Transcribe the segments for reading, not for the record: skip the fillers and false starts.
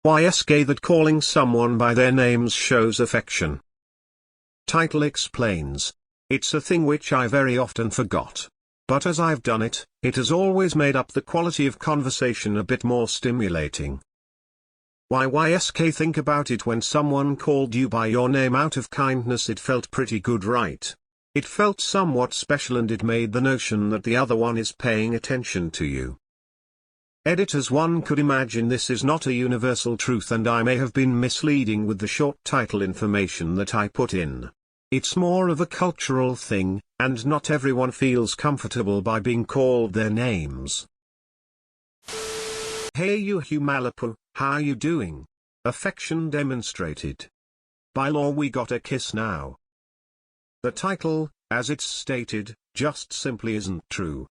YSK that calling someone by their names shows affection. Title explains. It's a thing which I very often forgot. But as I've done it, it has always made up the quality of conversation a bit more stimulating. Why YSK think about it when someone called you by your name out of kindness? It felt pretty good, right? It felt somewhat special, and it made the notion that the other one is paying attention to you. As one could imagine, this is not a universal truth, and I may have been misleading with the short title information that I put in. It's more of a cultural thing, and not everyone feels comfortable by being called their names. Hey you Humalapu, how you doing? Affection demonstrated. By law we got a kiss now. The title, as it's stated, just simply isn't true.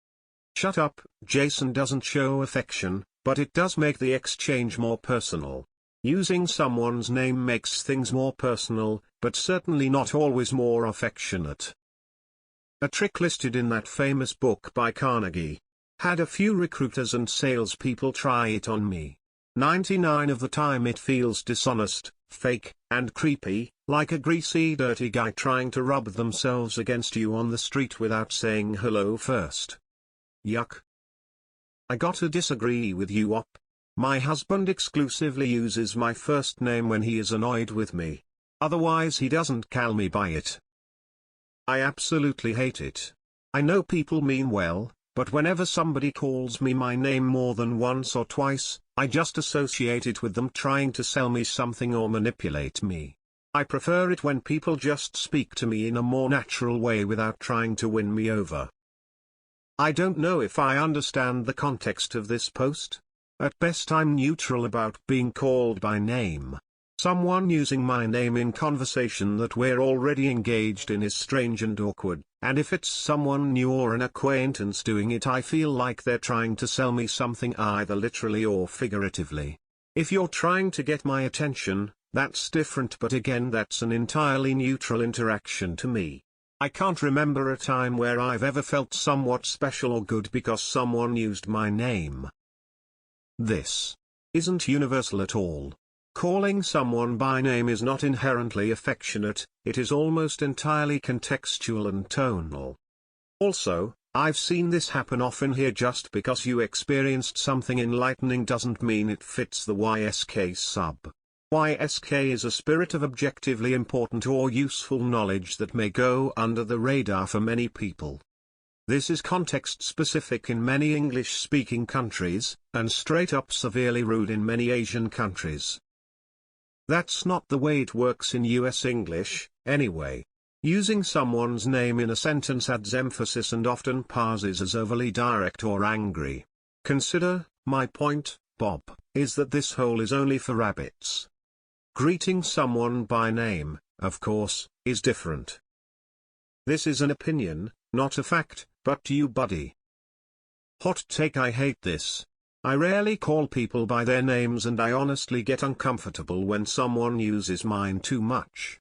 Shut up, Jason doesn't show affection, but it does make the exchange more personal. Using someone's name makes things more personal, but certainly not always more affectionate. A trick listed in that famous book by Carnegie. Had a few recruiters and salespeople try it on me. 99% of the time it feels dishonest, fake, and creepy, like a greasy dirty guy trying to rub themselves against you on the street without saying hello first. Yuck. I gotta disagree with you op. My husband exclusively uses my first name when he is annoyed with me. Otherwise he doesn't call me by it. I absolutely hate it. I know people mean well, but whenever somebody calls me my name more than once or twice, I just associate it with them trying to sell me something or manipulate me. I prefer it when people just speak to me in a more natural way without trying to win me over. I don't know if I understand the context of this post. At best I'm neutral about being called by name. Someone using my name in conversation that we're already engaged in is strange and awkward, and if it's someone new or an acquaintance doing it, I feel like they're trying to sell me something either literally or figuratively. If you're trying to get my attention, that's different, but again that's an entirely neutral interaction to me. I can't remember a time where I've ever felt somewhat special or good because someone used my name. This isn't universal at all. Calling someone by name is not inherently affectionate, it is almost entirely contextual and tonal. Also, I've seen this happen often here. Just because you experienced something enlightening doesn't mean it fits the YSK sub. YSK is a spirit of objectively important or useful knowledge that may go under the radar for many people. This is context-specific in many English-speaking countries, and straight-up severely rude in many Asian countries. That's not the way it works in US English, anyway. Using someone's name in a sentence adds emphasis and often passes as overly direct or angry. Consider, my point, Bob, is that this hole is only for rabbits. Greeting someone by name, of course, is different. This is an opinion, not a fact, but you buddy. Hot take: I hate this. I rarely call people by their names, and I honestly get uncomfortable when someone uses mine too much.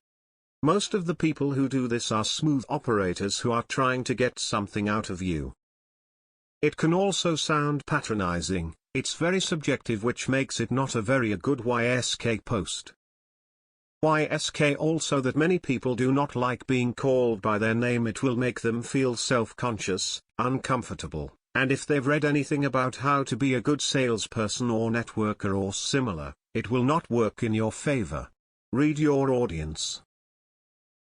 Most of the people who do this are smooth operators who are trying to get something out of you. It can also sound patronizing. It's very subjective, which makes it not a very good YSK post. YSK also that many people do not like being called by their name. It will make them feel self-conscious, uncomfortable, and if they've read anything about how to be a good salesperson or networker or similar, it will not work in your favor. Read your audience.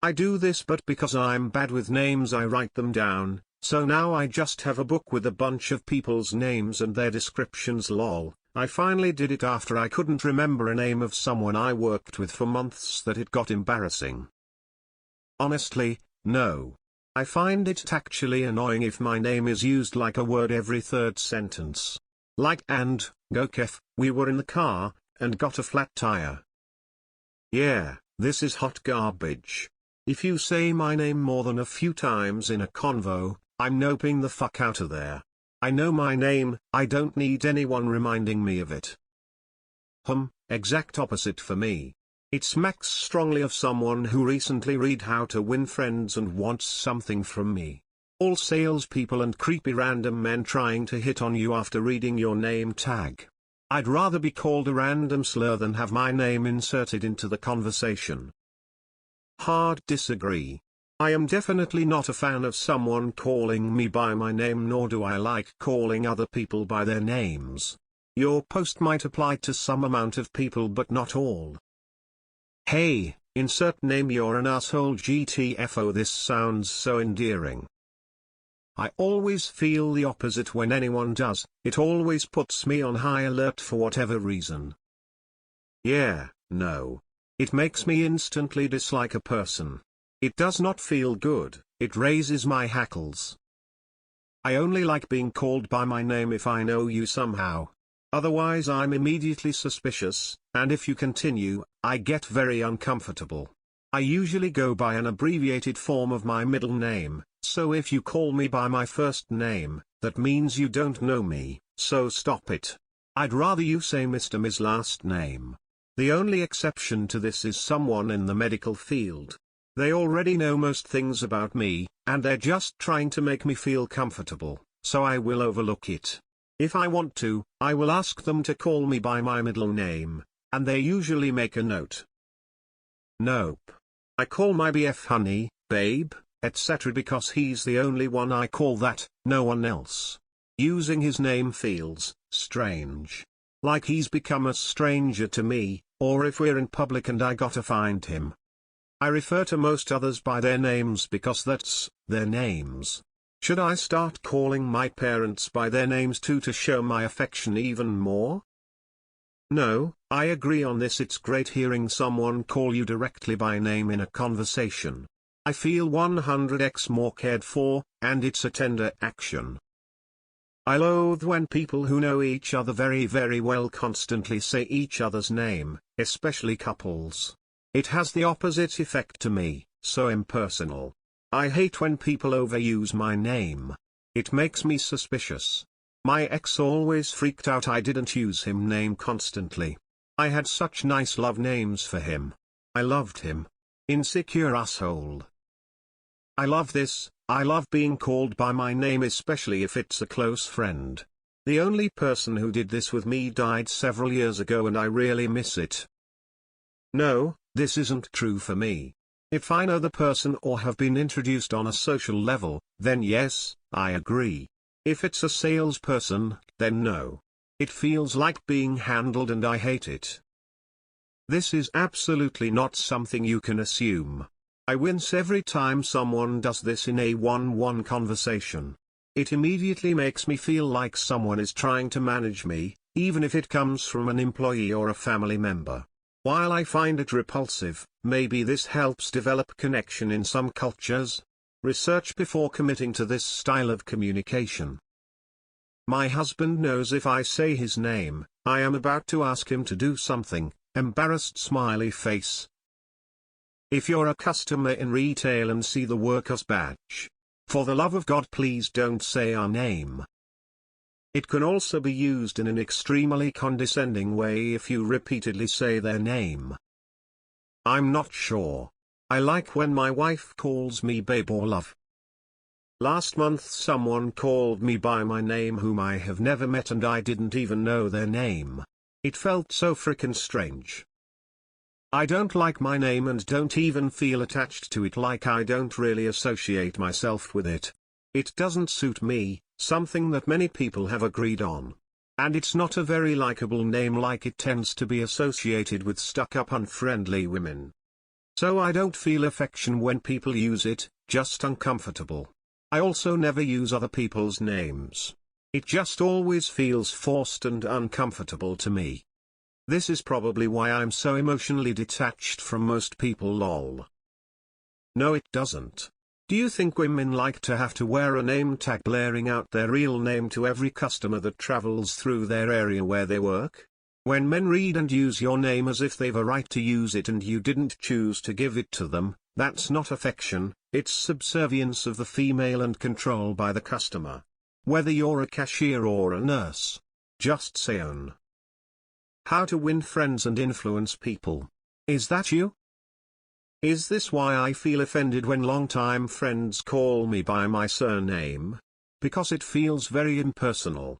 I do this, but because I'm bad with names I write them down, so now I just have a book with a bunch of people's names and their descriptions. Lol. I finally did it after I couldn't remember a name of someone I worked with for months that it got embarrassing. Honestly, no. I find it actually annoying if my name is used like a word every third sentence. Like and, go Kev, we were in the car, and got a flat tire. Yeah, this is hot garbage. If you say my name more than a few times in a convo, I'm noping the fuck out of there. I know my name, I don't need anyone reminding me of it. Exact opposite for me. It smacks strongly of someone who recently read How to Win Friends and wants something from me. All salespeople and creepy random men trying to hit on you after reading your name tag. I'd rather be called a random slur than have my name inserted into the conversation. Hard disagree. I am definitely not a fan of someone calling me by my name, nor do I like calling other people by their names. Your post might apply to some amount of people but not all. Hey, insert name, you're an asshole GTFO. This sounds so endearing. I always feel the opposite when anyone does. It always puts me on high alert for whatever reason. Yeah, no. It makes me instantly dislike a person. It does not feel good, it raises my hackles. I only like being called by my name if I know you somehow. Otherwise I'm immediately suspicious, and if you continue, I get very uncomfortable. I usually go by an abbreviated form of my middle name, so if you call me by my first name, that means you don't know me, so stop it. I'd rather you say Mr. Ms. last name. The only exception to this is someone in the medical field. They already know most things about me, and they're just trying to make me feel comfortable, so I will overlook it. If I want to, I will ask them to call me by my middle name, and they usually make a note. Nope. I call my BF honey, babe, etc. because he's the only one I call that, no one else. Using his name feels strange. Like he's become a stranger to me, or if we're in public and I gotta find him. I refer to most others by their names because that's their names. Should I start calling my parents by their names too to show my affection even more? No, I agree on this. It's great hearing someone call you directly by name in a conversation. I feel 100x more cared for, and it's a tender action. I loathe when people who know each other very very well constantly say each other's name, especially couples. It has the opposite effect to me, so impersonal. I hate when people overuse my name. It makes me suspicious. My ex always freaked out I didn't use him name constantly. I had such nice love names for him. I loved him. Insecure asshole. I love this. I love being called by my name, especially if it's a close friend. The only person who did this with me died several years ago and I really miss it. No, this isn't true for me. If I know the person or have been introduced on a social level, then yes, I agree. If it's a salesperson, then no. It feels like being handled and I hate it. This is absolutely not something you can assume. I wince every time someone does this in a one-on-one conversation. It immediately makes me feel like someone is trying to manage me, even if it comes from an employee or a family member. While I find it repulsive, maybe this helps develop connection in some cultures. Research before committing to this style of communication. My husband knows if I say his name, I am about to ask him to do something. Embarrassed smiley face. If you're a customer in retail and see the workers badge, for the love of God please don't say our name. It can also be used in an extremely condescending way if you repeatedly say their name. I'm not sure. I like when my wife calls me babe or love. Last month someone called me by my name whom I have never met and I didn't even know their name. It felt so frickin' strange. I don't like my name and don't even feel attached to it, like I don't really associate myself with it. It doesn't suit me, something that many people have agreed on. And it's not a very likable name, like it tends to be associated with stuck-up unfriendly women. So I don't feel affection when people use it, just uncomfortable. I also never use other people's names. It just always feels forced and uncomfortable to me. This is probably why I'm so emotionally detached from most people, lol. No, it doesn't. Do you think women like to have to wear a name tag blaring out their real name to every customer that travels through their area where they work? When men read and use your name as if they've a right to use it and you didn't choose to give it to them, that's not affection, it's subservience of the female and control by the customer. Whether you're a cashier or a nurse. Just say own. How to win friends and influence people. Is that you? Is this why I feel offended when longtime friends call me by my surname? Because it feels very impersonal.